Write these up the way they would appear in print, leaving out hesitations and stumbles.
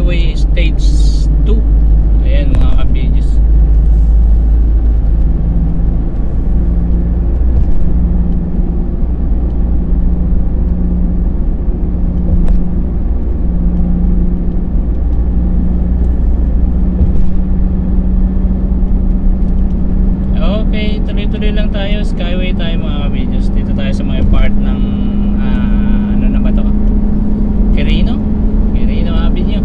Skyway Stage 2. Ayan mga ka-videos. Okay, tuloy-tuloy lang tayo. Skyway tayo mga ka-videos. Dito tayo sa mga part ng ano na ba to? Quirino Avenue.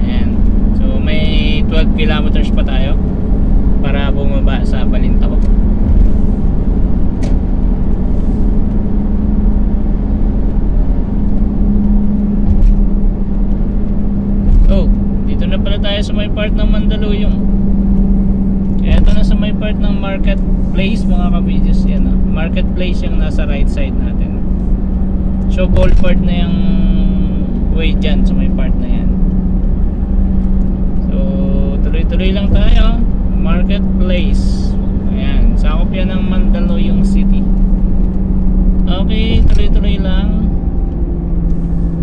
Ayan. So may 12 kilometers pa tayo para bumaba sa Balintawak. Oh, dito na pala tayo sa may part ng Mandaluyong. Ito na sa may part ng Marketplace mga ka-videos. Yan, Marketplace yung nasa right side natin. So boulevard na yung way dyan sa may part na yan. So tuloy-tuloy lang tayo. Marketplace. Ayan, sakop yan ng Mandaluyong City. Okay, tuloy-tuloy lang.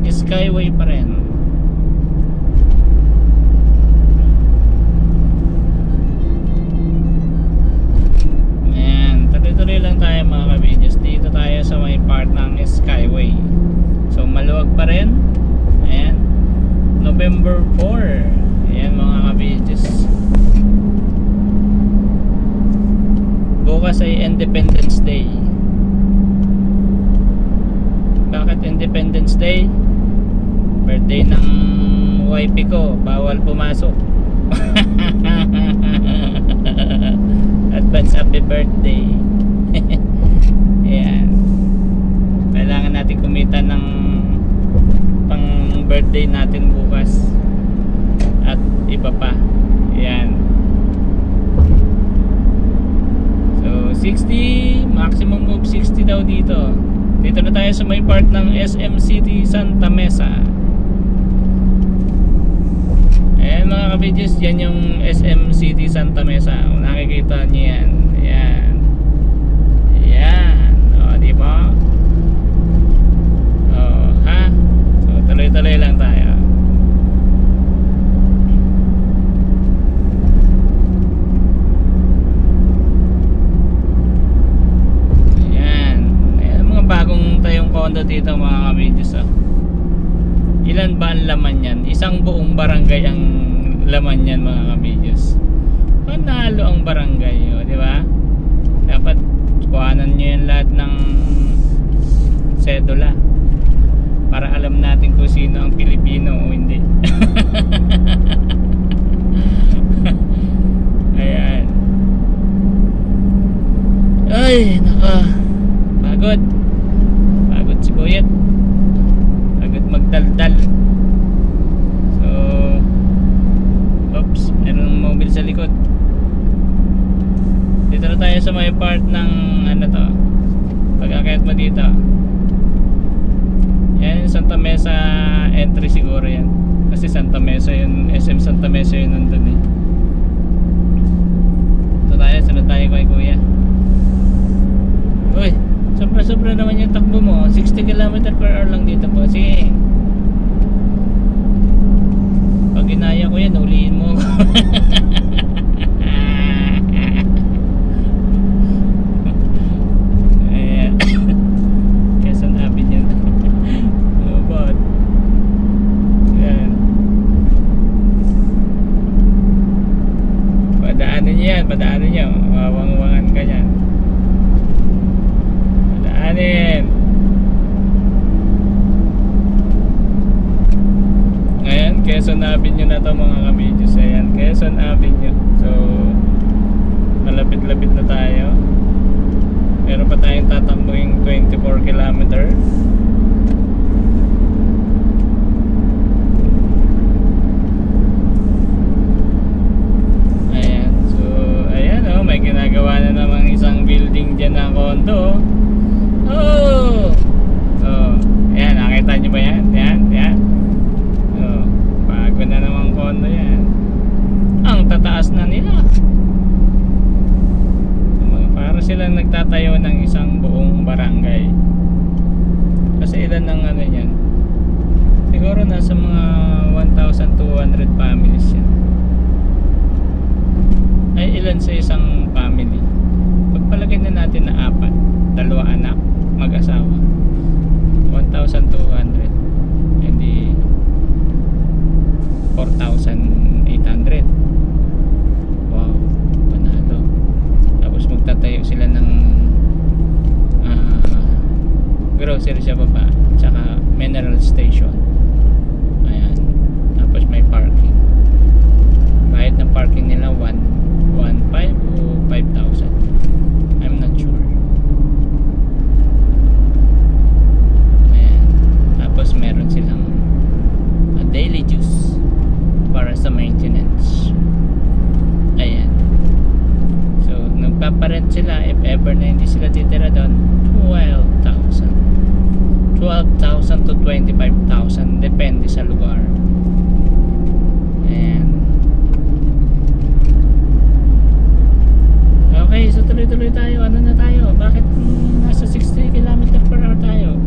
Skyway pa rin. Tuloy lang tayo mga ka-videos. Dito tayo sa may part ng Skyway. So maluwag pa rin. Ayan, November 4. Ayan mga ka-videos. Bukas ay Independence Day. Bakit Independence Day? Birthday ng wifey ko. Bawal pumasok. Advance happy birthday. Ayan, kailangan natin kumita ng pang birthday natin bukas at iba pa. Ayan. So 60, maximum of 60 daw dito. Dito na tayo sa may part ng SM City Santa Mesa. Ayan mga ka-videos, yan yung SM City Santa Mesa. Kung nakikita nyo yan. Ayan. Ayan. O, diba? O, ha? So, tuloy-tuloy lang tayo. Ayan. Ayan mga bagong tayong condo dito mga ka-videos. Ilan ba ang laman yan? Isang buong barangay ang laman yan mga ka-videos. Panalo ang barangay, o, di ba? Dapat kuhanan nyo yan lahat ng sedula para alam natin kung sino ang Pilipino o hindi. Ayan. Ay, naka pagod. Pagod si Boyet. Pagod magdaldal. So oops, merong mobile sa likod. Dito na tayo sa may part ng ano to, pag-akit mo dito. Yan, Santa Mesa entry siguro yan. Kasi Santa Mesa yun, SM Santa Mesa yun nandun eh. Ito tayo, sunod tayo kay kuya. Uy, sobra-sobra naman yung takbo mo. 60 km/h lang dito po. Sige. Pag ginaya ko yan, ulihin mo ako. Padaanin nyo, wawang-wangan ka dyan. Padaanin. Ngayon, Quezon Avenue na to mga ka-videos. Ayan, Quezon Avenue. So malapit-lapit na tayo. Meron pa tayong tatakbuhin 24 kilometer. May ginagawa na namang isang building dyan na condo. Oh! Oh, ayan, nakita nyo ba yan? Yan, yan. Oh, bago na namang condo yan. grocery sa baba, tsaka mineral station. Ayan. Tapos may parking. Bayad ng parking nila 1,500 o 5,000. I'm not sure. Ayan. Tapos meron silang daily juice para sa maintenance. Ayan. So nagpaparent sila if ever na hindi sila titira doon, 12,000 to 25,000 depende sa lugar. Ayan. Okay, so tuloy-tuloy tayo. Ano na tayo? Bakit nasa 60 km/h tayo?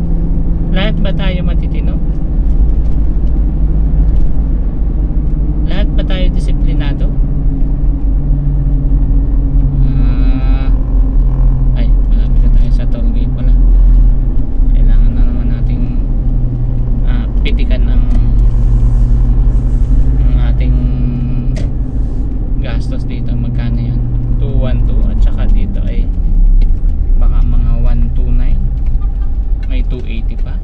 Lahat ba tayo matitino? Lahat ba tayo disiplinado? Ay, malapit na tayo sa toll gate pala. Kailangan na naman nating pitikan ang ating gastos dito. Magkano yun? 212 at saka dito ay baka mga 129. May 280 pa.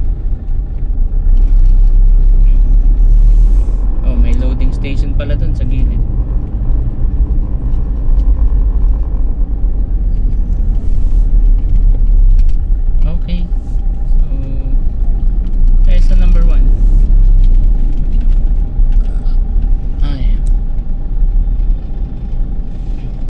Oh, may loading station pala dun sa gilid.